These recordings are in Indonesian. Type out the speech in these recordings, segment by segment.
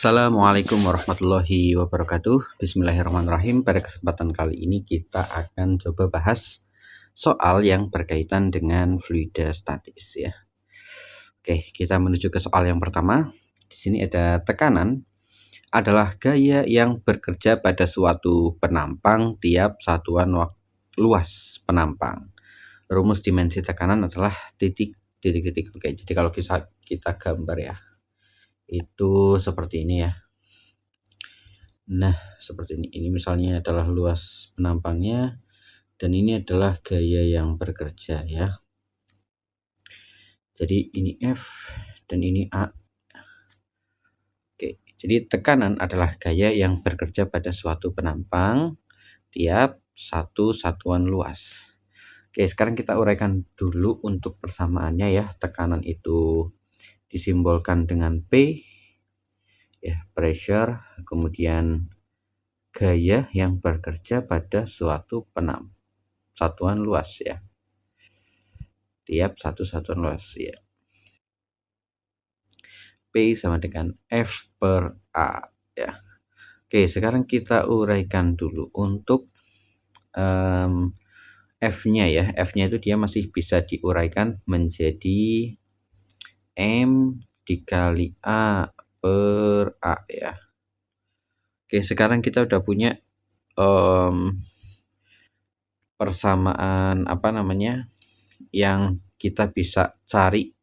Assalamualaikum warahmatullahi wabarakatuh. Bismillahirrahmanirrahim. Pada kesempatan kali ini kita akan coba bahas soal yang berkaitan dengan fluida statis ya. Oke, kita menuju ke soal yang pertama. Di sini ada tekanan adalah gaya yang bekerja pada suatu penampang tiap satuan luas penampang. Rumus dimensi tekanan adalah titik. Oke, jadi kalau kita gambar ya, itu seperti ini ya. Nah, seperti ini. Ini misalnya adalah luas penampangnya dan ini adalah gaya yang bekerja ya. Jadi ini F dan ini A. Oke, jadi tekanan adalah gaya yang bekerja pada suatu penampang tiap satu satuan luas. Oke, sekarang kita uraikan dulu untuk persamaannya ya. Tekanan itu disimbolkan dengan P ya, pressure, kemudian gaya yang bekerja pada suatu satuan luas ya, tiap satu satuan luas ya. P sama dengan F per A ya. Oke, sekarang kita uraikan dulu untuk F-nya ya. F-nya itu dia masih bisa diuraikan menjadi M dikali A per A ya. Oke, sekarang kita udah punya persamaan yang kita bisa cari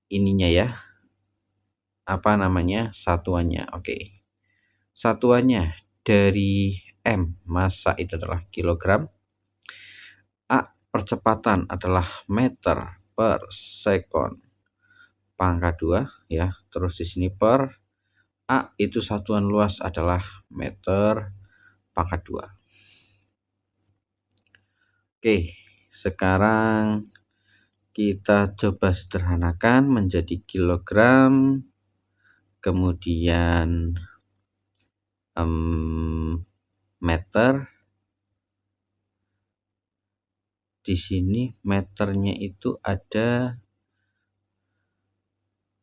ininya ya, satuannya. Oke, satuannya dari M, massa itu adalah kilogram, A, percepatan adalah meter per sekon pangkat 2 ya, terus di sini per A itu satuan luas adalah meter pangkat 2. Oke, sekarang kita coba sederhanakan menjadi kilogram, kemudian meter. Di sini meternya itu ada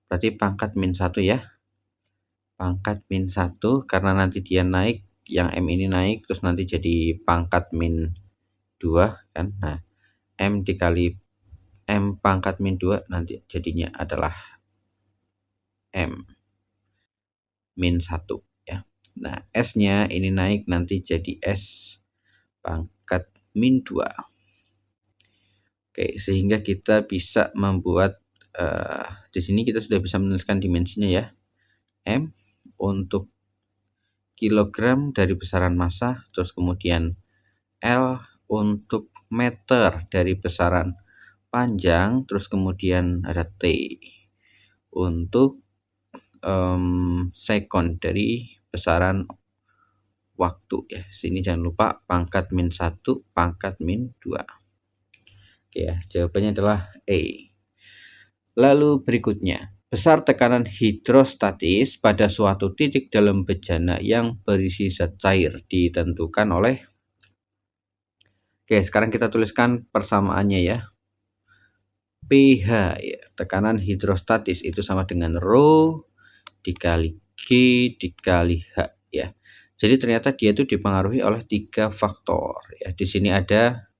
berarti pangkat -1 ya. Pangkat -1 karena nanti dia naik, yang M ini naik terus nanti jadi pangkat -2 kan. Nah, M dikali M pangkat -2 nanti jadinya adalah M -1 ya. Nah, S-nya ini naik nanti jadi S pangkat -2. Oke, sehingga kita bisa membuat di sini kita sudah bisa menuliskan dimensinya ya. M untuk kilogram dari besaran massa, terus kemudian L untuk meter dari besaran panjang, terus kemudian ada T untuk sekon dari besaran waktu ya. Sini jangan lupa pangkat -1 pangkat -2. Oke ya, jawabannya adalah E. Lalu berikutnya, besar tekanan hidrostatis pada suatu titik dalam bejana yang berisi zat cair ditentukan oleh. Oke, sekarang kita tuliskan persamaannya ya. pH ya, tekanan hidrostatis itu sama dengan rho dikali G dikali H ya. Jadi ternyata dia itu dipengaruhi oleh 3 faktor ya. Di sini ada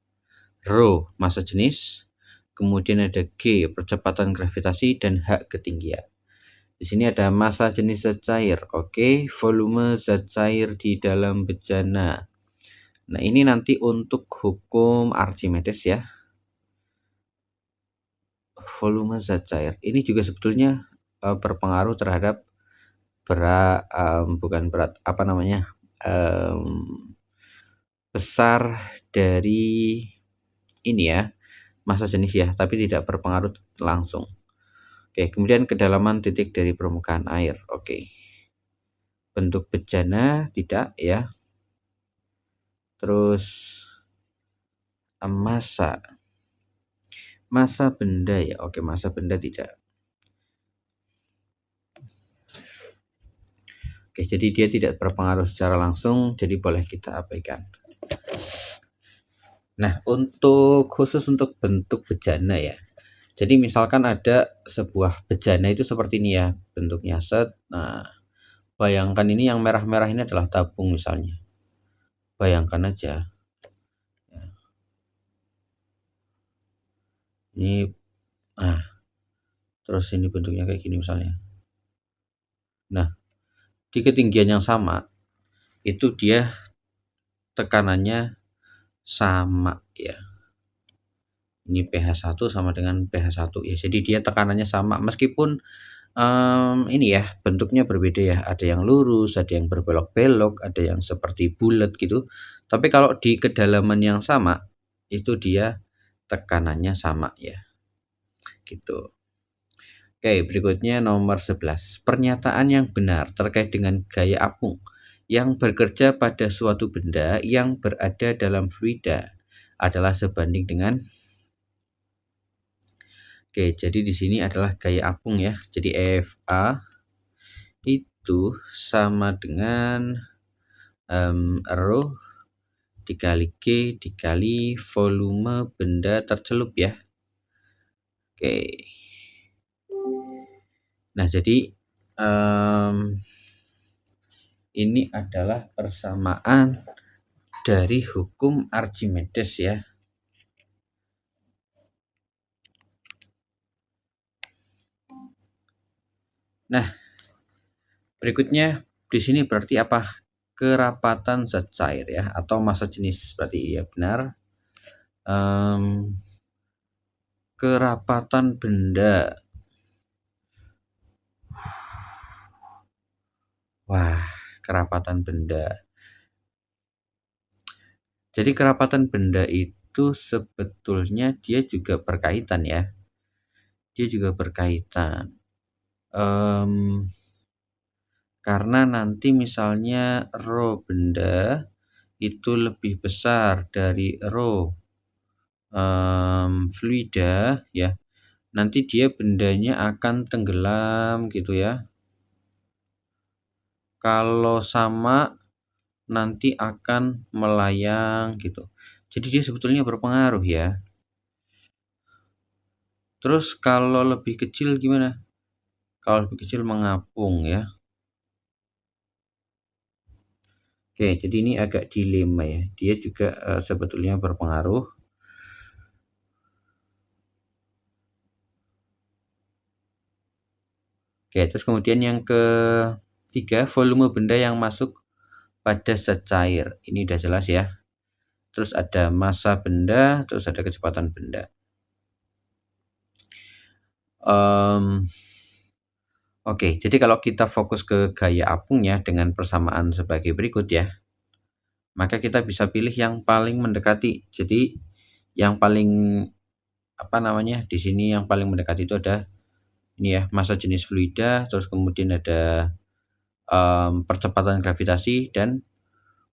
rho, massa jenis, kemudian ada G, percepatan gravitasi, dan H, ketinggian. Di sini ada massa jenis zat cair, oke, volume zat cair di dalam bejana. Nah, ini nanti untuk hukum Archimedes ya. Volume zat cair ini juga sebetulnya berpengaruh terhadap besar dari ini ya, massa jenis ya, tapi tidak berpengaruh langsung. Oke, kemudian kedalaman titik dari permukaan air. Oke, bentuk bejana tidak ya. Terus massa benda ya. Oke, massa benda tidak. Oke, jadi dia tidak berpengaruh secara langsung, jadi boleh kita abaikan. Nah, khusus untuk bentuk bejana ya. Jadi misalkan ada sebuah bejana itu seperti ini ya bentuknya set. Nah, Bayangkan ini yang merah-merah ini adalah tabung misalnya. Bayangkan aja. Ini terus ini bentuknya kayak gini misalnya. Nah, di ketinggian yang sama itu dia tekanannya sama ya. Ini pH 1 sama dengan pH 1 ya. Jadi dia tekanannya sama meskipun ini ya bentuknya berbeda ya. Ada yang lurus, ada yang berbelok-belok, ada yang seperti bulat gitu. Tapi kalau di kedalaman yang sama itu dia tekanannya sama ya. Gitu. Oke, berikutnya nomor 11. Pernyataan yang benar terkait dengan gaya apung yang bekerja pada suatu benda yang berada dalam fluida adalah sebanding dengan. Oke, jadi di sini adalah gaya apung ya. Jadi FA itu sama dengan rho dikali G dikali volume benda tercelup ya. Oke. Nah, jadi ini adalah persamaan dari hukum Archimedes ya. Nah, berikutnya di sini berarti apa? Kerapatan zat cair ya, atau massa jenis, berarti ya benar. Kerapatan benda. Wah, kerapatan benda. Jadi kerapatan benda itu sebetulnya dia juga berkaitan ya. Dia juga berkaitan. Karena nanti misalnya rho benda itu lebih besar dari rho fluida ya, nanti dia bendanya akan tenggelam gitu ya. Kalau sama nanti akan melayang gitu. Jadi dia sebetulnya berpengaruh ya. Terus kalau lebih kecil gimana? Kalau lebih kecil mengapung ya. Oke, jadi ini agak dilema ya. Dia juga sebetulnya berpengaruh. Oke, terus kemudian yang ketiga, volume benda yang masuk pada zat cair. Ini udah jelas ya. Terus ada massa benda, terus ada kecepatan benda. Oke, jadi kalau kita fokus ke gaya apungnya dengan persamaan sebagai berikut ya, maka kita bisa pilih yang paling mendekati. Jadi yang paling di sini yang paling mendekati itu ada ini ya, massa jenis fluida, terus kemudian ada percepatan gravitasi dan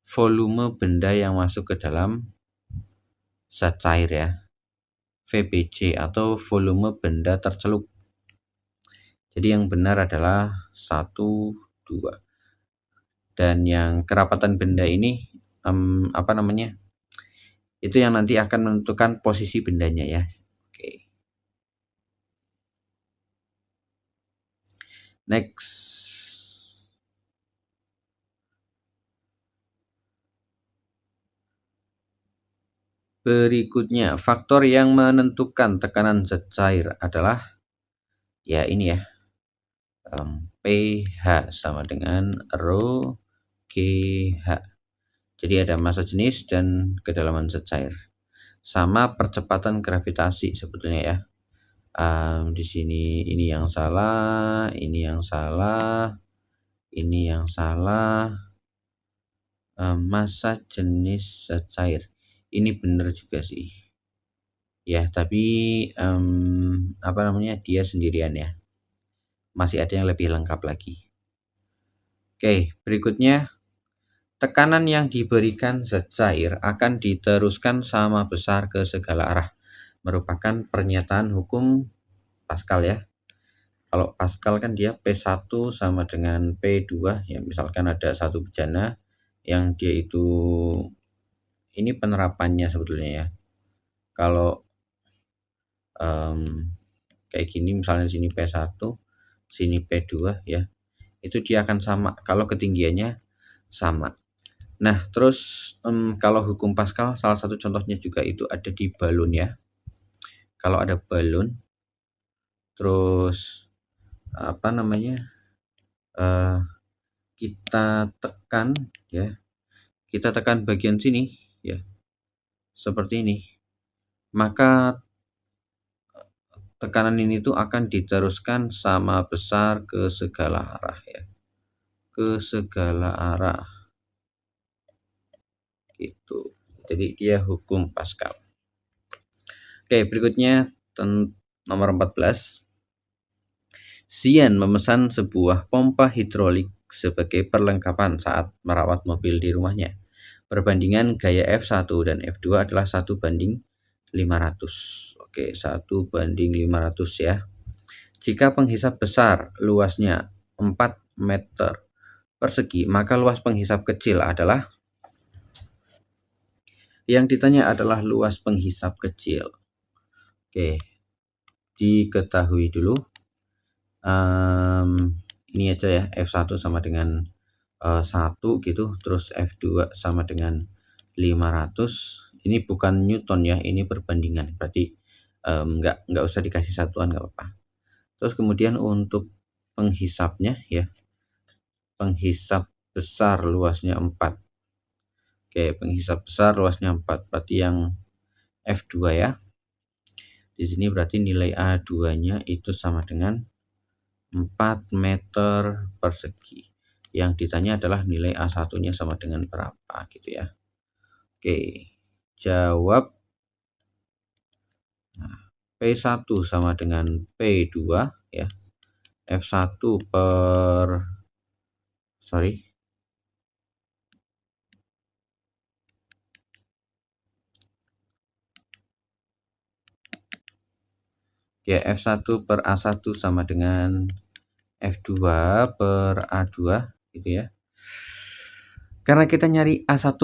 volume benda yang masuk ke dalam zat cair ya, VBC atau volume benda tercelup. Jadi yang benar adalah 1, 2. Dan yang kerapatan benda ini itu yang nanti akan menentukan posisi bendanya ya. Oke. Next. Berikutnya, faktor yang menentukan tekanan zat cair adalah ya ini ya. pH sama dengan rho GH. Jadi ada massa jenis dan kedalaman zat cair. Sama percepatan gravitasi sebetulnya ya. Di sini ini yang salah, ini yang salah, ini yang salah. Massa jenis zat cair. Ini benar juga sih. Ya, tapi dia sendirian ya. Masih ada yang lebih lengkap lagi. Oke, berikutnya tekanan yang diberikan zat cair akan diteruskan sama besar ke segala arah. Merupakan pernyataan hukum Pascal ya. Kalau Pascal kan dia P1 sama dengan P2 ya. Misalkan ada satu bejana yang dia itu ini penerapannya sebetulnya ya. Kalau kayak gini misalnya sini P1, sini P2 ya. itu dia akan sama kalau ketinggiannya sama. Nah, terus kalau hukum Pascal salah satu contohnya juga itu ada di balon ya. Kalau ada balon, terus apa namanya, eh, kita tekan ya, kita tekan bagian sini ya, seperti ini. Maka tekanan ini tuh akan diteruskan sama besar ke segala arah ya, ke segala arah gitu. Jadi dia hukum Pascal. Oke, berikutnya nomor 14. Xian memesan sebuah pompa hidrolik sebagai perlengkapan saat merawat mobil di rumahnya. Perbandingan gaya F1 dan F2 adalah 1:500. Oke, 1:500 ya. Jika penghisap besar luasnya 4 meter persegi, maka luas penghisap kecil adalah, yang ditanya adalah luas penghisap kecil. Oke, diketahui dulu. Ini aja ya, F1 sama dengan 1 gitu, terus F2 sama dengan 500. Ini bukan Newton ya, ini perbandingan, berarti nggak usah dikasih satuan, nggak apa-apa. Terus kemudian untuk penghisapnya ya, penghisap besar luasnya 4. Oke, penghisap besar luasnya 4, berarti yang F2 ya. Di sini berarti nilai A2-nya itu sama dengan 4 meter persegi. Yang ditanya adalah nilai A1-nya sama dengan berapa gitu ya. Oke, jawab. Nah, P1 sama dengan P2 ya. F1 per ya, F1 per A1 sama dengan F2 per A2 gitu ya. Karena kita nyari A1,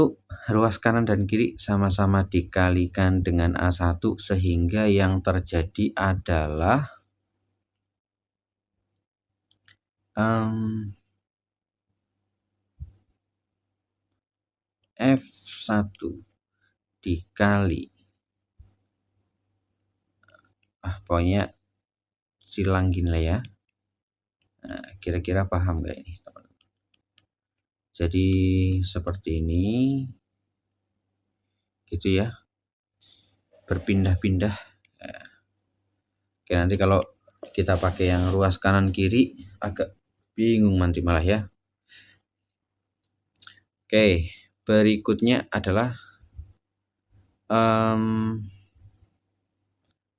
ruas kanan dan kiri sama-sama dikalikan dengan A1, sehingga yang terjadi adalah F1 dikali, pokoknya silang gini lah ya. Nah, kira-kira paham gak ini teman-teman? Jadi seperti ini gitu ya, berpindah-pindah. Oke, nanti kalau kita pakai yang ruas kanan kiri agak bingung nanti malah ya. Oke, berikutnya adalah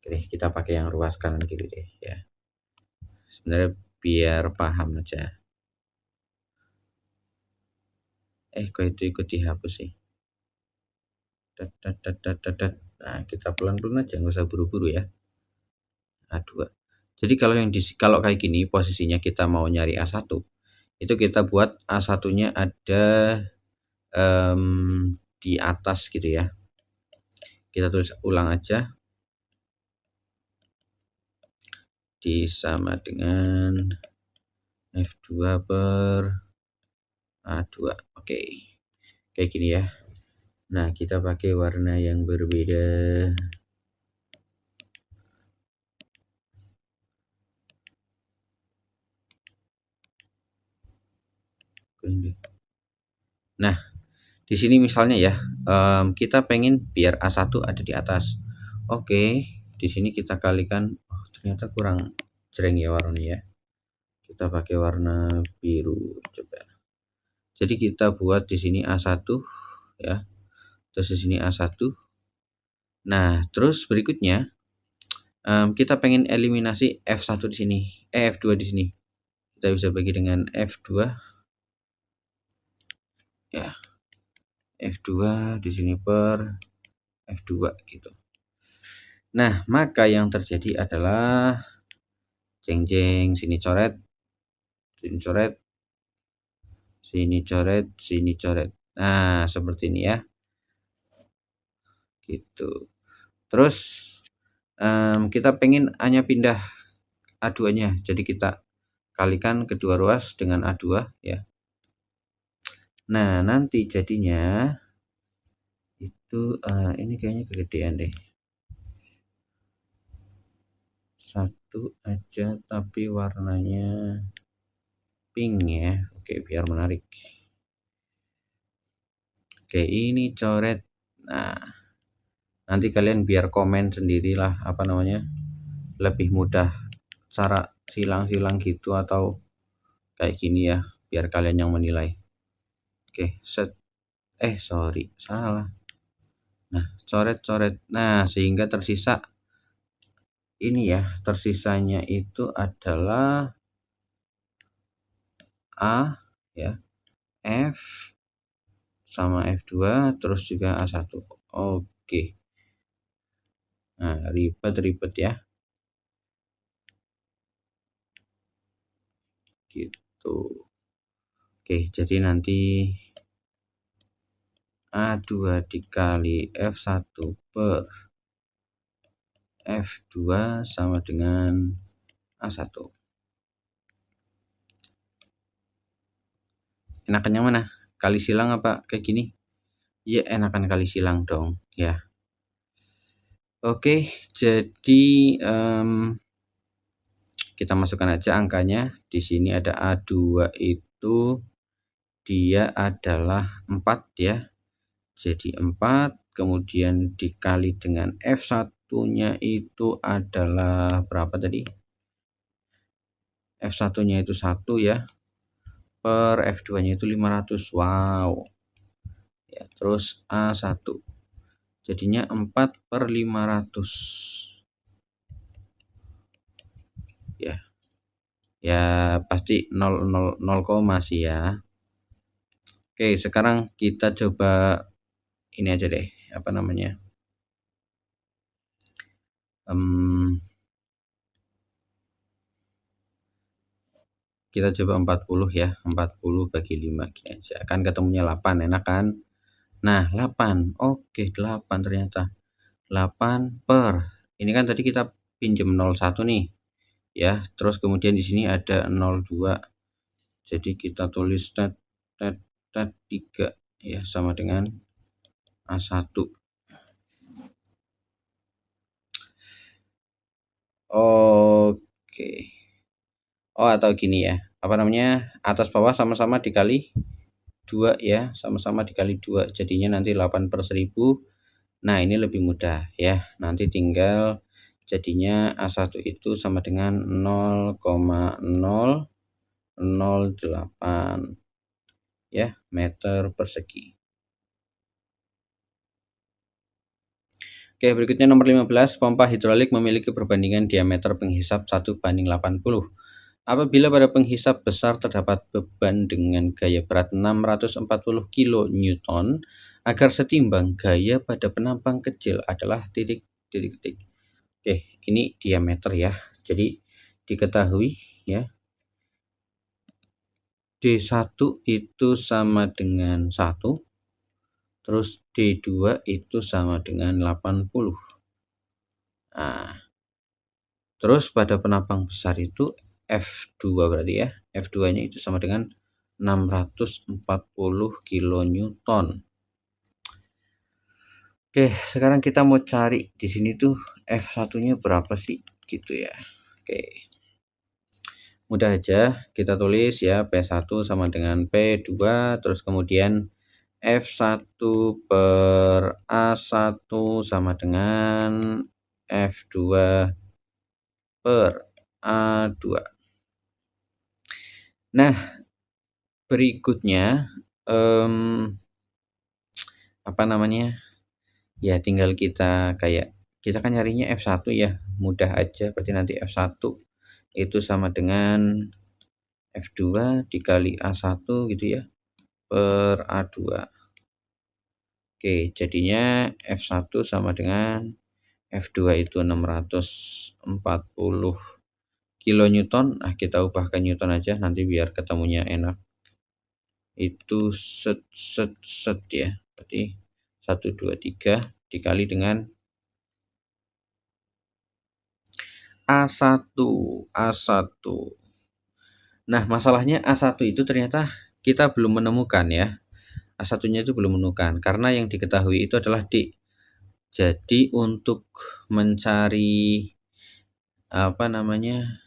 oke, kita pakai yang ruas kanan kiri deh ya. Sebenarnya biar paham aja. Kok itu ikut dihapus sih? Nah, kita pelan-pelan aja, nggak usah buru-buru ya. A2. Jadi kalau kayak gini posisinya kita mau nyari A1, itu kita buat A1-nya ada di atas gitu ya. Kita tulis ulang aja. Sama dengan F2 per A2. Oke. Kayak gini ya. Nah, kita pakai warna yang berbeda. Nah, di sini misalnya ya, kita pengen biar A1 ada di atas. Oke, di sini kita kalikan. Oh, ternyata kurang jreng ya warnanya ya. Kita pakai warna biru coba. Jadi kita buat di sini A1 ya. Terus di sini A1. Nah, terus berikutnya kita pengen eliminasi F1 di sini, F2 di sini. Kita bisa bagi dengan F2 ya. F2 di sini per F2 gitu. Nah, maka yang terjadi adalah jeng-jeng, sini coret, sini coret, sini coret, sini coret. Nah, seperti ini ya. Gitu. Terus kita pengen hanya pindah A2-nya. Jadi kita kalikan kedua ruas dengan A2 ya. Nah, nanti jadinya itu ini kayaknya kegedean deh. Satu aja tapi warnanya pink ya. Oke, biar menarik. Oke, ini coret. Nah, nanti kalian biar komen sendirilah apa namanya, lebih mudah cara silang-silang gitu atau kayak gini ya, biar kalian yang menilai. Oke, set. Sorry, salah. Nah, coret-coret. Nah, sehingga tersisa ini ya, tersisanya itu adalah A ya, F sama F2 terus juga A1. Oke. Nah, ribet-ribet ya. Gitu. Oke, jadi nanti A2 dikali F1 per F2 sama dengan A1. Enakan yang mana? Kali silang apa kayak gini? Ya, enakan kali silang dong ya. Oke, jadi kita masukkan aja angkanya. Di sini ada A2 itu dia adalah 4 ya. Jadi 4, kemudian dikali dengan F1-nya itu adalah berapa tadi? F1-nya itu 1 ya. Per F2-nya itu 500. Wow. Ya, terus A1. Jadinya 4 per 500. Ya. Ya, pasti 0 koma sih ya. Oke, sekarang kita coba ini aja deh, apa namanya? Kita coba 40 ya, 40 bagi 5 gini aja. Kan ketemunya 8, enak kan? Nah, 8. Oke, 8 ternyata. 8 per. Ini kan tadi kita pinjam 01 nih. Ya, terus kemudian di sini ada 02. Jadi kita tulis tet 3 ya, sama dengan A1. Oke. Oh, atau gini ya. Apa namanya? Atas bawah sama-sama dikali 2 ya, sama-sama dikali 2. Jadinya nanti 8 per 1000. Nah, ini lebih mudah ya. Nanti tinggal jadinya A1 itu sama dengan 0,0008 ya meter persegi. Oke, berikutnya nomor 15, pompa hidrolik memiliki perbandingan diameter penghisap 1:80. Apabila pada penghisap besar terdapat beban dengan gaya berat 640 kN, agar setimbang gaya pada penampang kecil adalah titik. Oke, ini diameter ya. Jadi diketahui ya, D1 itu sama dengan 1, terus D2 itu sama dengan 80. Nah, terus pada penampang besar itu F2 berarti ya. F2-nya itu sama dengan 640 kN. Oke, sekarang kita mau cari di sini tuh F1-nya berapa sih gitu ya. Oke. Mudah aja, kita tulis ya P1 sama dengan P2, terus kemudian F1 per A1 sama dengan F2 per A2. Nah, berikutnya apa namanya? Ya tinggal kita kan nyarinya F1 ya, mudah aja, berarti nanti F1 itu sama dengan F2 dikali A1 gitu ya, per A2. Oke, jadinya F1 sama dengan F2 itu 640 kilonewton. Nah, kita ubah ke newton aja nanti biar ketemunya enak. Itu set ya. Berarti 1 2 3 dikali dengan A1. Nah, masalahnya A1 itu ternyata kita belum menemukan ya. A1-nya itu belum menemukan karena yang diketahui itu adalah D. Jadi untuk mencari apa namanya,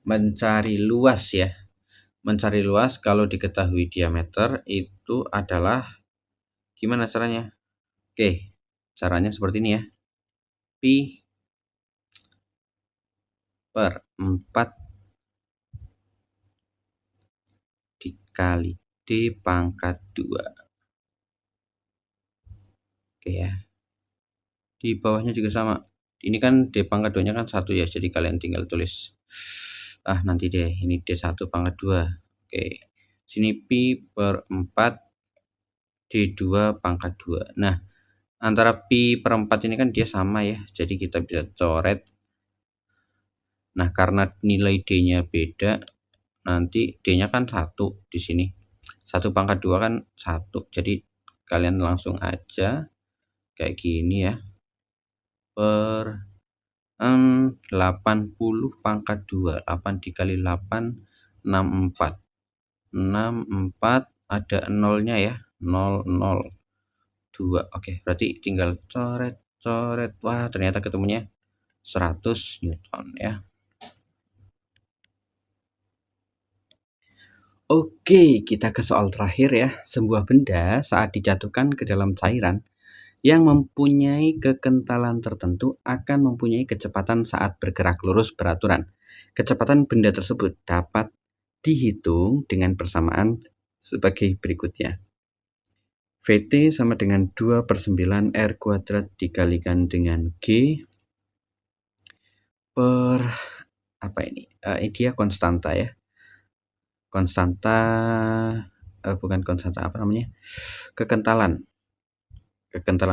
mencari luas ya, mencari luas kalau diketahui diameter itu adalah gimana caranya? Oke, caranya seperti ini ya. Pi per 4 dikali D pangkat 2. Oke ya. Di bawahnya juga sama. Ini kan D pangkat 2-nya kan 1 ya, jadi kalian tinggal tulis. Nanti deh, ini D1 pangkat 2. Oke. Sini pi per 4 D2 pangkat 2. Nah, antara pi per 4 ini kan dia sama ya, jadi kita bisa coret. Nah, karena nilai D-nya beda, nanti D-nya kan 1 di sini. 1 pangkat 2 kan 1. Jadi kalian langsung aja kayak gini ya. Per 80 pangkat 2. 8 dikali 8 64. 64 ada nolnya ya. 002. Oke, berarti tinggal coret. Wah, ternyata ketemunya 100 Newton ya. Oke, kita ke soal terakhir ya. Sebuah benda saat dijatuhkan ke dalam cairan yang mempunyai kekentalan tertentu akan mempunyai kecepatan saat bergerak lurus beraturan. Kecepatan benda tersebut dapat dihitung dengan persamaan sebagai berikutnya. VT sama dengan 2/9 R kuadrat dikalikan dengan G per apa ini? Dia konstanta ya. Konstanta bukan konstanta, apa namanya? Kekentalan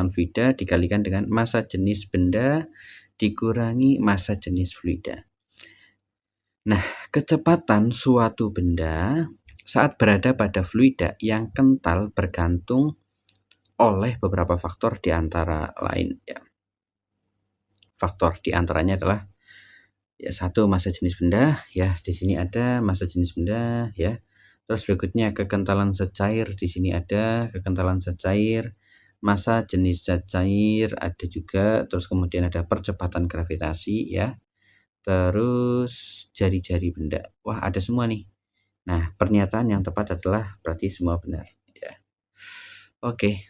fluida dikalikan dengan massa jenis benda dikurangi massa jenis fluida. Nah, kecepatan suatu benda saat berada pada fluida yang kental bergantung oleh beberapa faktor di antara lain ya. Faktor di antaranya adalah ya, 1 massa jenis benda ya, di sini ada massa jenis benda ya. Terus berikutnya kekentalan secair, di sini ada kekentalan secair, massa jenis zat cair ada juga, terus kemudian ada percepatan gravitasi ya. Terus jari-jari benda. Wah, ada semua nih. Nah, pernyataan yang tepat adalah berarti semua benar ya. Oke.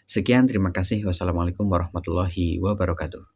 Sekian, terima kasih. Wassalamualaikum warahmatullahi wabarakatuh.